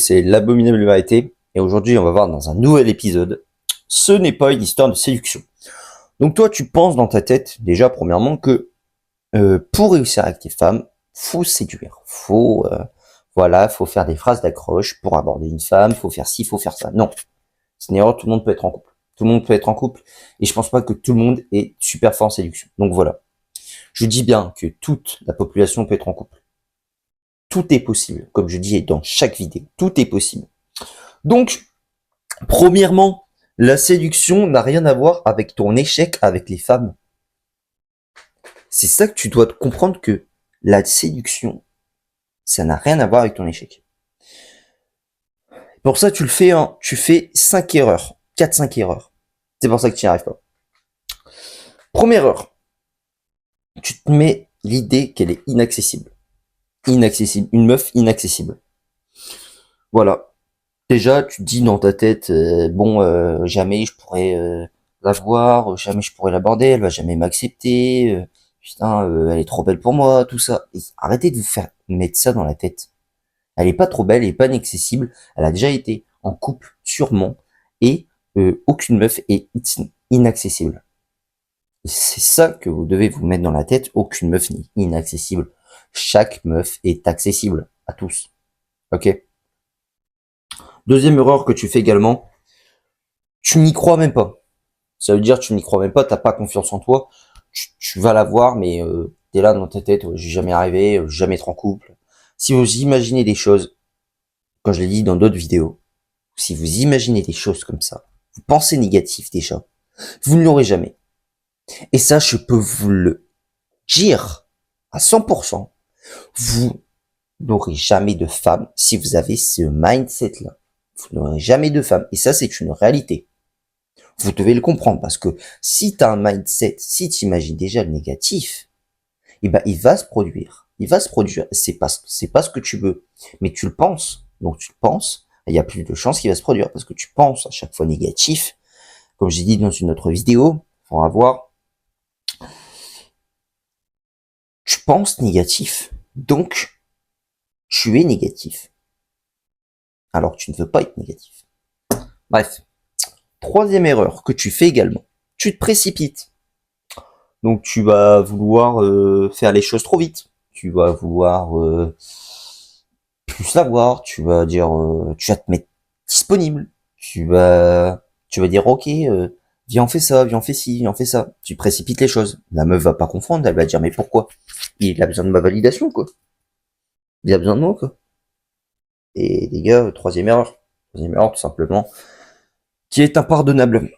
C'est l'abominable vérité, et aujourd'hui on va voir dans un nouvel épisode, ce n'est pas une histoire de séduction. Donc toi tu penses dans ta tête, déjà premièrement, que pour réussir avec tes femmes, faut séduire, faut faire des phrases d'accroche pour aborder une femme, faut faire ci, faut faire ça. Non, c'est une erreur, tout le monde peut être en couple. Tout le monde peut être en couple, et je pense pas que tout le monde est super fort en séduction. Donc voilà, je dis bien que toute la population peut être en couple. Tout est possible, comme je dis dans chaque vidéo, tout est possible. Donc, premièrement, la séduction n'a rien à voir avec ton échec avec les femmes. C'est ça que tu dois comprendre, que la séduction, ça n'a rien à voir avec ton échec. Pour ça, tu fais 5 erreurs, 4-5 erreurs. C'est pour ça que tu n'y arrives pas. Première erreur, tu te mets l'idée qu'elle est inaccessible. Inaccessible, une meuf inaccessible. Voilà. Déjà, tu te dis dans ta tête, jamais je pourrais la voir, jamais je pourrais l'aborder, elle va jamais m'accepter, elle est trop belle pour moi, tout ça. Et arrêtez de vous faire mettre ça dans la tête. Elle est pas trop belle, elle est pas inaccessible, elle a déjà été en couple, sûrement, et aucune meuf est inaccessible. C'est ça que vous devez vous mettre dans la tête, aucune meuf n'est inaccessible. Chaque meuf est accessible à tous. Ok? Deuxième erreur que tu fais également, tu n'y crois même pas. Ça veut dire tu n'y crois même pas, t'as pas confiance en toi, tu vas la voir, mais t'es là dans ta tête, ouais, j'ai jamais arrivé, jamais être en couple. Si vous imaginez des choses, comme je l'ai dit dans d'autres vidéos, si vous imaginez des choses comme ça, vous pensez négatif déjà, vous ne l'aurez jamais. Et ça, je peux vous le dire à 100%, vous n'aurez jamais de femme si vous avez ce mindset-là. Vous n'aurez jamais de femme. Et ça, c'est une réalité. Vous devez le comprendre, parce que si tu as un mindset, si tu imagines déjà le négatif, eh ben, il va se produire. Il va se produire. C'est pas ce que tu veux. Mais tu le penses. Donc, tu le penses. Il y a plus de chances qu'il va se produire, parce que tu penses à chaque fois négatif. Comme j'ai dit dans une autre vidéo, on va voir. Tu penses négatif. Donc, tu es négatif. Alors que tu ne veux pas être négatif. Bref. Troisième erreur que tu fais également. Tu te précipites. Donc tu vas vouloir faire les choses trop vite. Tu vas vouloir plus savoir. Tu vas dire, tu vas te mettre disponible. Tu vas dire ok, viens on fait ça, viens on fait ci, viens on fait ça. Tu précipites les choses. La meuf va pas confondre. Elle va dire mais pourquoi? Il a besoin de ma validation quoi. Il a besoin de moi quoi. Et les gars, troisième erreur. Troisième erreur tout simplement, qui est impardonnable.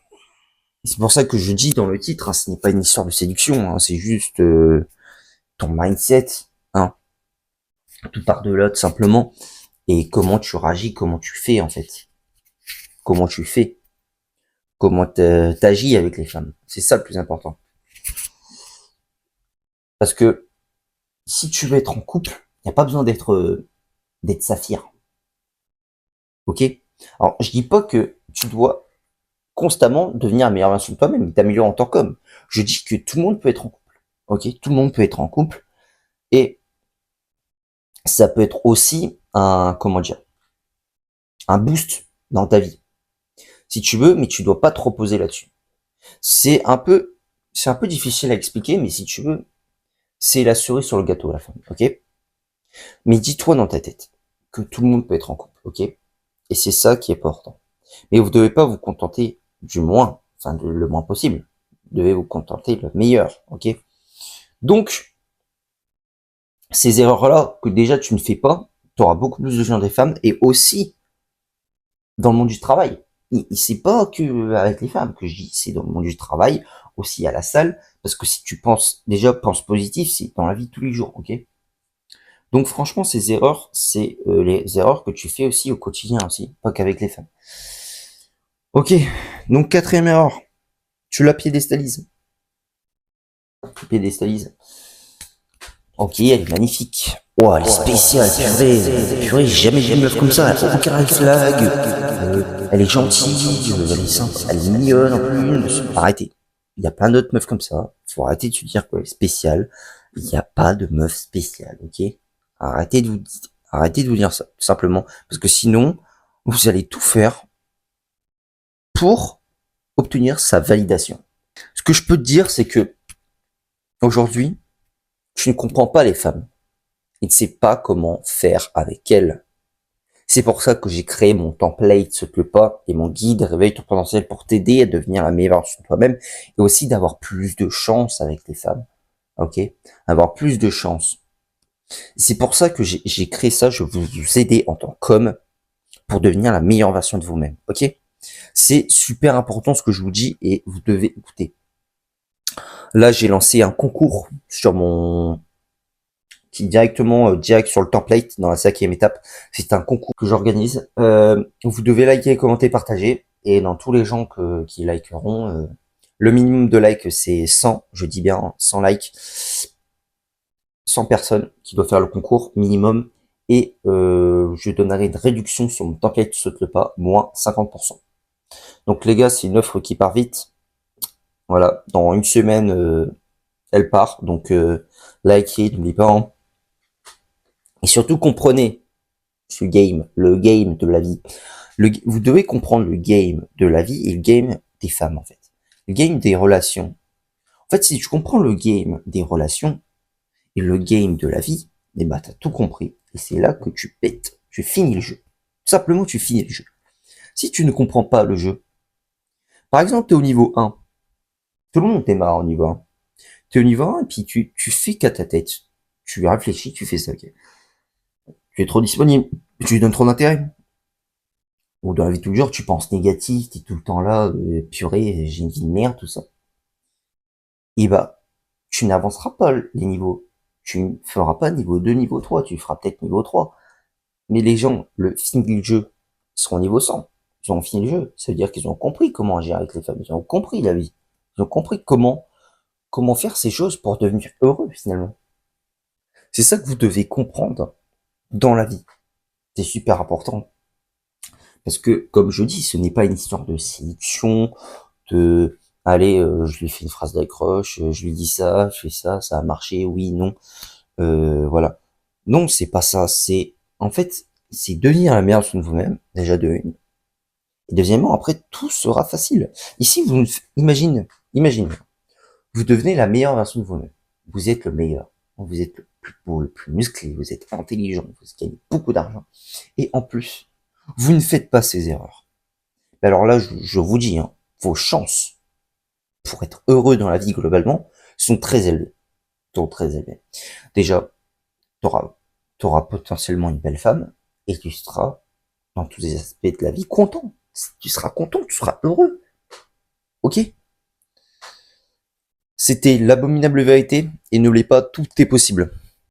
C'est pour ça que je dis dans le titre, hein, ce n'est pas une histoire de séduction, hein, c'est juste ton mindset, hein, tout par de là tout simplement, et comment tu réagis, comment tu fais en fait, comment tu fais, comment t'agis avec les femmes, c'est ça le plus important. Parce que si tu veux être en couple, il n'y a pas besoin d'être saphir, ok? Alors je dis pas que tu dois constamment devenir la meilleure version de toi-même et t'améliorer en tant qu'homme. Je dis que tout le monde peut être en couple, ok? Tout le monde peut être en couple, et ça peut être aussi un, comment dire, un boost dans ta vie. Si tu veux, mais tu dois pas te reposer là-dessus. C'est un peu difficile à expliquer, mais si tu veux, c'est la cerise sur le gâteau à la fin, ok? Mais dis-toi dans ta tête que tout le monde peut être en couple, ok? Et c'est ça qui est important. Mais vous devez pas vous contenter du moins, le moins possible. Vous devez vous contenter le meilleur, ok? Donc, ces erreurs-là que déjà tu ne fais pas, tu auras beaucoup plus de gens des femmes, et aussi dans le monde du travail. C'est pas que avec les femmes que je dis, c'est dans le monde du travail, aussi à la salle, parce que si tu penses, déjà, pense positif, c'est dans la vie de tous les jours, ok? Donc franchement, ces erreurs, c'est les erreurs que tu fais aussi au quotidien aussi, pas qu'avec les femmes. Ok, donc quatrième erreur, tu la piédestalises. Tu piédestalises. Ok, elle est magnifique. Oh, elle est spéciale, purée, j'ai jamais vu une meuf comme ça, aucun red flag, elle est gentille, elle est sympa, elle est mignonne en plus. Arrêtez. Il y a plein d'autres meufs comme ça. Faut arrêter de se dire qu'elle est spéciale. Il n'y a pas de meuf spéciale, ok? Arrêtez de vous dire ça, tout simplement. Parce que sinon, vous allez tout faire pour obtenir sa validation. Ce que je peux te dire, c'est que aujourd'hui, tu ne comprends pas les femmes. Et ne sais pas comment faire avec elles. C'est pour ça que j'ai créé mon template Saute le pas et mon guide Réveille ton potentiel pour t'aider à devenir la meilleure version de toi-même et aussi d'avoir plus de chance avec les femmes. Ok? Avoir plus de chance. C'est pour ça que j'ai créé ça. Je veux vous aider en tant qu'homme pour devenir la meilleure version de vous-même. Ok? C'est super important ce que je vous dis et vous devez écouter. Là, j'ai lancé un concours sur mon qui est directement direct sur le template dans la 5e étape. C'est un concours que j'organise. Vous devez liker, commenter, partager. Et dans tous les gens qui likeront, le minimum de likes c'est 100, je dis bien 100 likes, 100 personnes qui doivent faire le concours minimum. Et je donnerai une réduction sur mon template Saute le pas, moins 50%. Donc les gars, c'est une offre qui part vite. Voilà, dans une semaine, elle part. Donc likez, n'oubliez pas. Hein. Et surtout comprenez ce game, le game de la vie. Vous devez comprendre le game de la vie et le game des femmes en fait. Le game des relations. En fait, si tu comprends le game des relations et le game de la vie, eh ben t'as tout compris. Et c'est là que tu pètes. Tu finis le jeu. Tout simplement, tu finis le jeu. Si tu ne comprends pas le jeu, par exemple, t'es au niveau 1. Tout le monde démarre au niveau 1. T'es au niveau 1 et puis tu fais qu'à ta tête. Tu réfléchis, tu fais ça, ok. Tu es trop disponible. Tu lui donnes trop d'intérêt. Ou dans la vie de tous les jours, tu penses négatif, t'es tout le temps là, purée, j'ai une vie de merde, tout ça. Et bah, tu n'avanceras pas les niveaux. Tu ne feras pas niveau 2, niveau 3, tu feras peut-être niveau 3. Mais les gens, fini le jeu, seront niveau 100. Ils ont fini le jeu. Ça veut dire qu'ils ont compris comment agir avec les femmes. Ils ont compris la vie. Ils ont compris comment faire ces choses pour devenir heureux, finalement. C'est ça que vous devez comprendre dans la vie. C'est super important. Parce que, comme je dis, ce n'est pas une histoire de séduction, de allez, je lui fais une phrase d'accroche, je lui dis ça, je fais ça, ça a marché, oui, non, voilà. Non, c'est pas ça. C'est en fait, c'est devenir la meilleure version de vous-même, déjà de une. Et deuxièmement, après, tout sera facile. Ici, imagine, vous devenez la meilleure version de vous-même. Vous êtes le meilleur. Vous êtes le plus beau, le plus musclé, vous êtes intelligent, vous gagnez beaucoup d'argent. Et en plus, vous ne faites pas ces erreurs. Alors là, je vous dis, hein, vos chances pour être heureux dans la vie globalement sont très élevées. Sont très élevées. Déjà, t'auras potentiellement une belle femme et tu seras, dans tous les aspects de la vie, content. Tu seras content, tu seras heureux. Ok? C'était l'abominable vérité et n'oubliez pas, tout est possible.